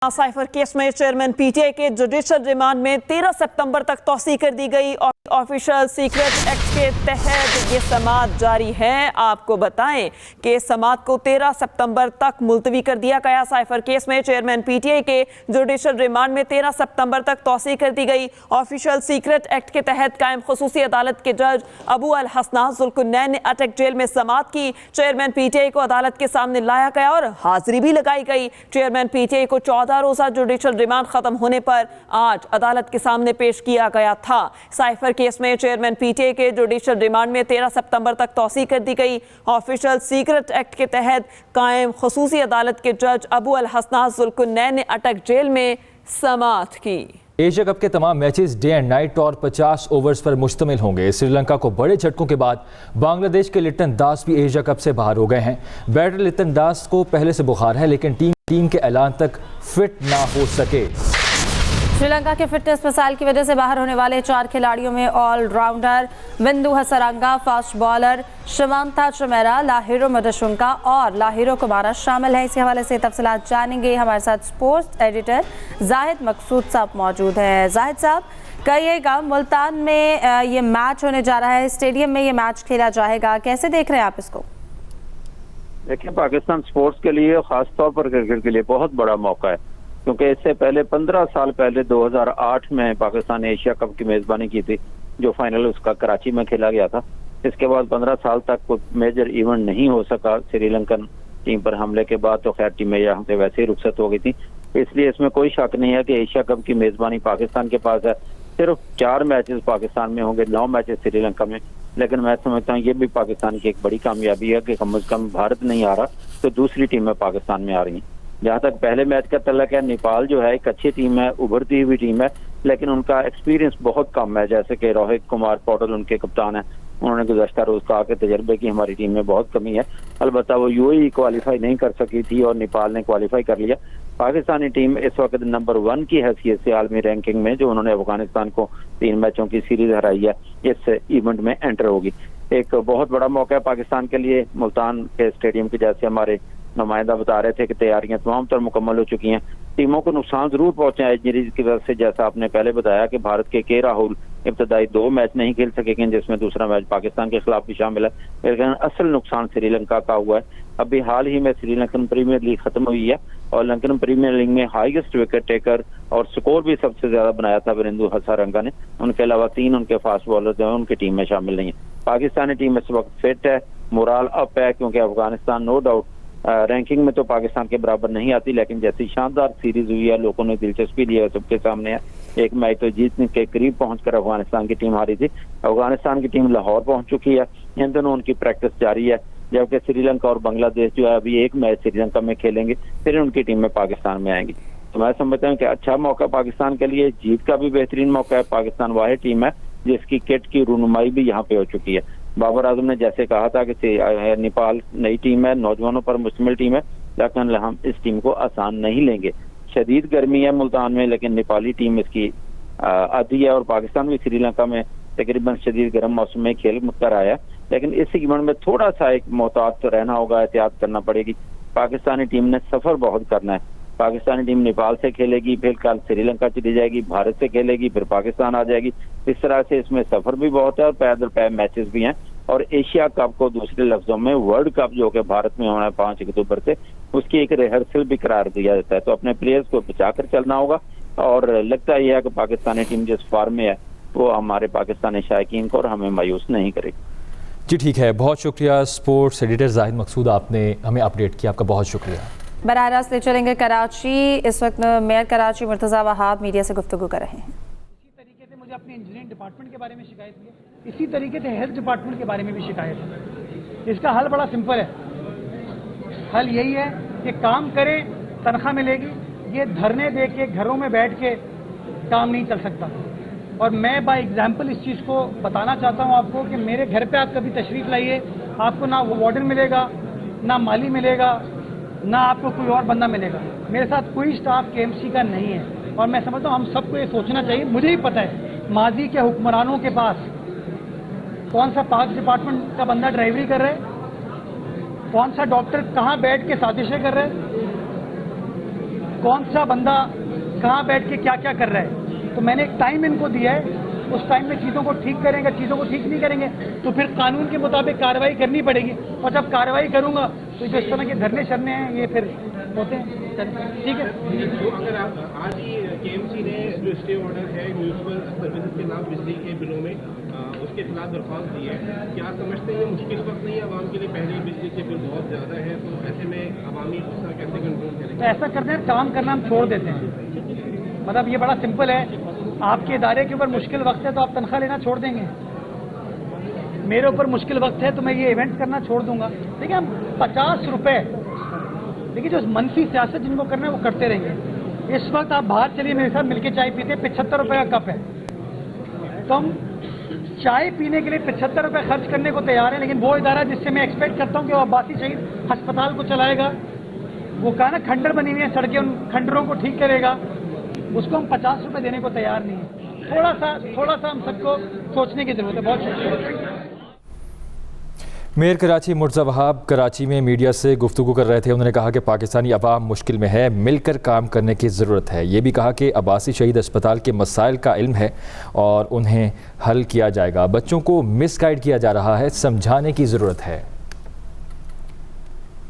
Cipher case में chairman PTI के judicial remand में 13 सितंबर तक तौसीह कर दी गई। ऑफिशियल सीक्रेट एक्ट के तहत ये समाअत जारी है। आपको बताएं कि समाअत को 13 सितंबर तक मुलतवी कर दिया गया। साइफर केस में चेयरमैन पीटीआई के जुडिशल रिमांड में 13 सितंबर तक तौसीह कर दी गई। ऑफिशियल सीक्रेट एक्ट के तहत कायम खुसूसी अदालत के जज अबू अल हसना जुल्कुन्नैन ने अटक जेल में समाअत की। चेयरमैन पीटीआई को अदालत के सामने लाया गया और हाजिरी भी लगाई गई। चेयरमैन पीटीआई को 14 रोज़ा जुडिशल रिमांड खत्म होने पर आज अदालत के सामने पेश किया गया था। साइफर केस में चेयरमैन पीटीआई के जुडिशल रिमांड में 13 सितंबर तक तौसीह कर दी गई। ऑफिशियल सीक्रेट एक्ट के तहत कायम खुसूसी अदालत के जज अबू अल हसना जुल्कुन्नैन ने अटक जेल में समाअत की। एशिया कप के तमाम मैचेस डे एंड नाइट और 50 ओवर्स पर मुश्तमिल होंगे। श्रीलंका को बड़े झटकों के बाद बांग्लादेश के लिटन दास भी एशिया कप से बाहर हो गए हैं। बैटर लिटन दास को पहले से बुखार है, लेकिन टीम के ऐलान तक फिट ना हो सके। श्रीलंका के फिटनेस मसाइल की वजह से बाहर होने वाले 4 खिलाड़ियों में ऑलराउंडर बिंदु हसरंगा, फास्ट बॉलर शमांता चमेरा, लाहिरो मडशुंका और लाहिरो कुमारा शामिल हैं। इसी हवाले से तफसीलात जानेंगे। हमारे साथ स्पोर्ट्स एडिटर जाहिद मकसूद साहब मौजूद हैं। जाहिद साहब, कहिएगा, मुल्तान में ये मैच होने जा रहा है, स्टेडियम में ये मैच खेला जाएगा, कैसे देख रहे हैं आप इसको? देखिए, पाकिस्तान स्पोर्ट्स के लिए, खास तौर पर क्रिकेट के लिए बहुत बड़ा मौका है, क्योंकि इससे पहले 15 साल पहले 2008 में पाकिस्तान ने एशिया कप की मेजबानी की थी, जो फाइनल उसका कराची में खेला गया था। इसके बाद 15 साल तक कोई मेजर इवेंट नहीं हो सका। श्रीलंकन टीम पर हमले के बाद तो खैर टीमें यहाँ से वैसे ही रुखसत हो गई थी, इसलिए इसमें कोई शक नहीं है कि एशिया कप की मेजबानी पाकिस्तान के पास है। सिर्फ 4 मैचेस पाकिस्तान में होंगे, 9 मैचेस श्रीलंका में, लेकिन मैं समझता हूँ ये भी पाकिस्तान की एक बड़ी कामयाबी है कि कम से कम भारत नहीं आ रहा तो दूसरी टीमें पाकिस्तान में आ रही हैं। जहाँ तक पहले मैच का तल्लक है, नेपाल जो है एक अच्छी टीम है, उभरती हुई टीम है, लेकिन उनका एक्सपीरियंस बहुत कम है। जैसे कि रोहित कुमार पौडल उनके कप्तान है, उन्होंने गुज़श्ता रोज कहा कि तजर्बे की हमारी टीम में बहुत कमी है। अलबत्ता वो यूएई क्वालिफाई नहीं कर सकी थी और नेपाल ने क्वालिफाई कर लिया। पाकिस्तानी टीम इस वक्त नंबर 1 की हैसियत से आलमी रैंकिंग में, जो उन्होंने अफगानिस्तान को 3 मैचों की सीरीज हराई है, इस इवेंट में एंटर होगी। एक बहुत बड़ा मौका है पाकिस्तान के लिए। मुल्तान के स्टेडियम के जैसे हमारे नुमाइंदा बता रहे थे कि तैयारियां तमाम तर मुकम्मल हो चुकी हैं। टीमों को नुकसान जरूर पहुंचा है इंजरीज की वजह से, जैसा आपने पहले बताया कि भारत के राहुल इब्तदाई 2 मैच नहीं खेल सकेंगे, जिसमें दूसरा मैच पाकिस्तान के खिलाफ भी शामिल है, लेकिन असल नुकसान श्रीलंका का हुआ है। अभी हाल ही में श्रीलंकन प्रीमियर लीग खत्म हुई है और लंकन प्रीमियर लीग में हाईएस्ट विकेट टेकर और स्कोर भी सबसे ज्यादा बनाया था बिंदु हसरंगा ने। उनके अलावा 3 उनके फास्ट बॉलर जो है उनकी टीम में शामिल नहीं है। पाकिस्तानी टीम इस वक्त फिट है, मोराल अप है, क्योंकि अफगानिस्तान नो डाउट रैंकिंग में तो पाकिस्तान के बराबर नहीं आती, लेकिन जैसी शानदार सीरीज हुई है, लोगों ने दिलचस्पी ली है, सबके सामने है। एक मैच तो जीतने के करीब पहुंचकर अफगानिस्तान की टीम हारी थी। अफगानिस्तान की टीम लाहौर पहुंच चुकी है, इन दोनों उनकी प्रैक्टिस जारी है, जबकि श्रीलंका और बांग्लादेश जो है अभी एक मैच श्रीलंका में खेलेंगे, फिर उनकी टीम में पाकिस्तान में आएंगी। तो मैं समझता हूँ कि अच्छा मौका पाकिस्तान के लिए, जीत का भी बेहतरीन मौका है। पाकिस्तान वाहिद टीम है जिसकी किट की रूनुमाई भी यहाँ पे हो चुकी है। बाबर आजम ने जैसे कहा था कि नेपाल नई टीम है, नौजवानों पर मुश्तमिल टीम है, लेकिन हम इस टीम को आसान नहीं लेंगे। शदीद गर्मी है मुल्तान में, लेकिन नेपाली टीम इसकी आधी है और पाकिस्तान भी श्रीलंका में तकरीबन शदीद गर्म मौसम में खेल कर आया, लेकिन इस इवेंट में थोड़ा सा एक मोहतात तो रहना होगा, एहतियात करना पड़ेगी। पाकिस्तानी टीम ने सफर बहुत करना है। पाकिस्तानी टीम नेपाल से खेलेगी, फिर कल श्रीलंका चली जाएगी, भारत से खेलेगी, फिर पाकिस्तान आ जाएगी। इस तरह से इसमें सफर भी बहुत है और पैदल पैर मैचेस भी हैं। और एशिया कप को दूसरे लफ्जों में वर्ल्ड कप जो कि भारत में होना है 5 अक्टूबर से, उसकी एक रिहर्सल भी करार दिया जाता है। तो अपने प्लेयर्स को बचाकर चलना होगा और लगता ही है कि पाकिस्तानी टीम जिस फॉर्म में है वो हमारे पाकिस्तानी शायकीन को और हमें मायूस नहीं करेगी। जी ठीक है, बहुत शुक्रिया स्पोर्ट्स एडिटर जाहिद मकसूद, आपने हमें अपडेट किया, आपका बहुत शुक्रिया। बराह रास्त ले चलेंगे कराची। इस वक्त मेयर कराची मुर्तज़ा वहाब मीडिया से गुफ्तगू कर रहे हैं। इसी तरीके से मुझे अपने इंजीनियरिंग डिपार्टमेंट के बारे में शिकायत है, इसी तरीके से हेल्थ डिपार्टमेंट के बारे में भी शिकायत है। इसका हल बड़ा सिंपल है, हल यही है कि काम करें, तनख्वाह मिलेगी। ये धरने दे के घरों में बैठ के काम नहीं चल सकता। और मैं बाय एग्जाम्पल इस चीज़ को बताना चाहता हूँ आपको कि मेरे घर पे आप कभी तशरीफ़ लाइए, आपको ना वार्डन मिलेगा, ना माली मिलेगा, ना आपको कोई और बंदा मिलेगा। मेरे साथ कोई स्टाफ केएमसी का नहीं है और मैं समझता हूँ हम सबको ये सोचना चाहिए। मुझे ही पता है माजी के हुक्मरानों के पास कौन सा पाक डिपार्टमेंट का बंदा ड्राइवरी कर रहा है, कौन सा डॉक्टर कहाँ बैठ के साजिशें कर रहे हैं। कौन सा बंदा कहाँ बैठ के क्या क्या कर रहा है। तो मैंने एक टाइम इनको दिया है, उस टाइम में चीज़ों को ठीक करेंगे, चीज़ों को ठीक नहीं करेंगे तो फिर कानून के मुताबिक कार्रवाई करनी पड़ेगी। और जब कार्रवाई करूँगा तो जो इस तरह के धरने शरने हैं ये फिर होते हैं। ठीक है, तो अगर आप आज ही केएमसी ने जो स्टे ऑर्डर है म्यूनिसिपल सर्विसेज के नाम बिजली के बिलों में उसके खिलाफ दरख्वास्त दी है, क्या समझते हैं ये मुश्किल वक्त नहीं है आवाम के लिए? पहले ही बिजली के बिल बहुत ज़्यादा है, तो ऐसे में अवामी गुस्सा कैसे कंट्रोल करें? तो ऐसा करते हैं, काम करना हम छोड़ देते हैं। मतलब ये बड़ा सिंपल है, आपके इदारे के ऊपर मुश्किल वक्त है तो आप तनख्वाह लेना छोड़ देंगे। मेरे ऊपर मुश्किल वक्त है तो मैं ये इवेंट करना छोड़ दूंगा। देखिए हम 50 रुपए, देखिए जो मनफी सियासत जिनको करना है वो करते रहेंगे। इस वक्त आप बाहर चलिए मेरे साथ मिलके चाय पीते, 75 रुपए का कप है, तो हम चाय पीने के लिए 75 रुपए खर्च करने को तैयार है। लेकिन वो इदारा जिससे मैं एक्सपेक्ट करता हूँ कि वो अब्बासी शहीद अस्पताल को चलाएगा, वो कहा ना खंडर बनी हुई है सड़कें, उन खंडरों को ठीक करेगा, उसको हम 50 रुपए देने को तैयार नहीं है। थोड़ा सा हम सबको सोचने की जरूरत है। बहुत शुक्रिया। मेयर कराची मुर्तज़ा वहाब कराची में मीडिया से गुफ्तगू कर रहे थे। उन्होंने कहा कि पाकिस्तानी अवाम मुश्किल में है, मिलकर काम करने की ज़रूरत है। ये भी कहा कि अब्बासी शहीद अस्पताल के मसाइल का इल्म है और उन्हें हल किया जाएगा। बच्चों को मिसगाइड किया जा रहा है, समझाने की ज़रूरत है।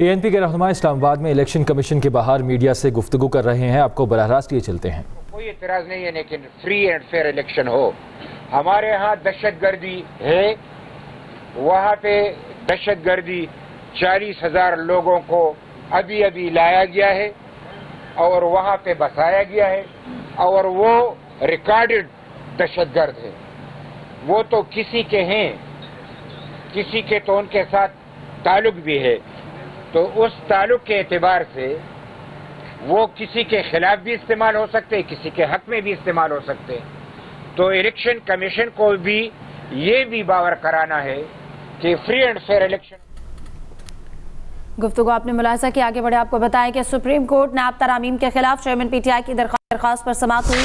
ANP के रहनुमा इस्लामाबाद में इलेक्शन कमीशन के बाहर मीडिया से गुफ्तगू कर रहे हैं। आपको बराह रास्त लिए चलते हैं। कोई एतराज़ नहीं है, लेकिन फ्री एंड फेयर इलेक्शन हो। हमारे यहाँ दहशतगर्दी है, वहाँ पे दहशतगर्दी 40,000 लोगों को अभी अभी लाया गया है और वहाँ पे बसाया गया है, और वो रिकॉर्डेड दहशतगर्द है। वो तो किसी के हैं, किसी के तो उनके साथ ताल्लुक भी है, तो उस ताल्लुक के एतबार से वो किसी के खिलाफ भी इस्तेमाल हो सकते हैं, किसी के हक में भी इस्तेमाल हो सकते हैं। तो इलेक्शन कमीशन को भी ये भी बावर कराना है कि फ्री एंड फेयर इलेक्शन। गुफ्तगू आपने मुलाहिजा की। आगे बढ़े आपको बताएं कि सुप्रीम कोर्ट नायब तरामीम के खिलाफ चेयरमैन PTI की दरख्वास्त पर समाअत हुई।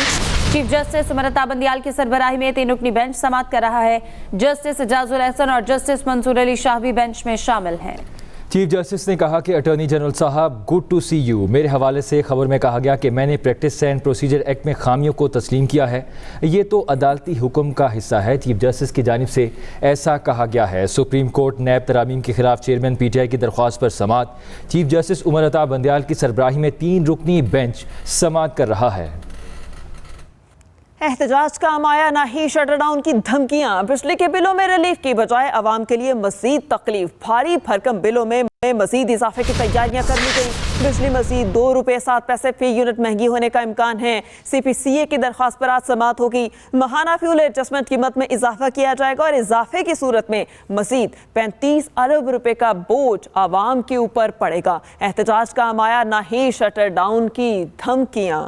चीफ जस्टिस उमरता बंदियाल की सरबराही में 3 रुकनी बेंच समाअत कर रहा है। जस्टिस एजाजुल एहसन और जस्टिस मंसूर अली शाह भी बेंच में शामिल हैं। चीफ जस्टिस ने कहा कि अटॉर्नी जनरल साहब, गुड टू सी यू। मेरे हवाले से खबर में कहा गया कि मैंने प्रैक्टिस एंड प्रोसीजर एक्ट में खामियों को तस्लीम किया है। ये तो अदालती हुक्म का हिस्सा है। चीफ जस्टिस की जानिब से ऐसा कहा गया है। सुप्रीम कोर्ट नैब तरामीम के खिलाफ चेयरमैन PTI की दरख्वास्त पर समाअत। चीफ जस्टिस उमरता बंदियाल की सरबराही में 3 रुकनी बेंच समाअत कर रहा है। एहतजाज का आया ना ही शटर डाउन की धमकियां। बिजली के बिलों में रिलीफ की बजाय आवाम के लिए मजीद तकलीफ। भारी भरकम बिलों में मजीद इजाफे की तैयारियां कर ली गई। बिजली मजीद 2 रुपये 7 पैसे फी यूनिट महंगी होने का इम्कान है। CPCA की दरख्वास्त पर आज समाअत होगी। माहाना फ्यूल एडजस्टमेंट कीमत में इजाफा किया जाएगा और इजाफे की सूरत में मजीद 35 अरब रुपए का बोझ आवाम के ऊपर पड़ेगा। एहतजाज का आया ना ही शटर डाउन की धमकियां।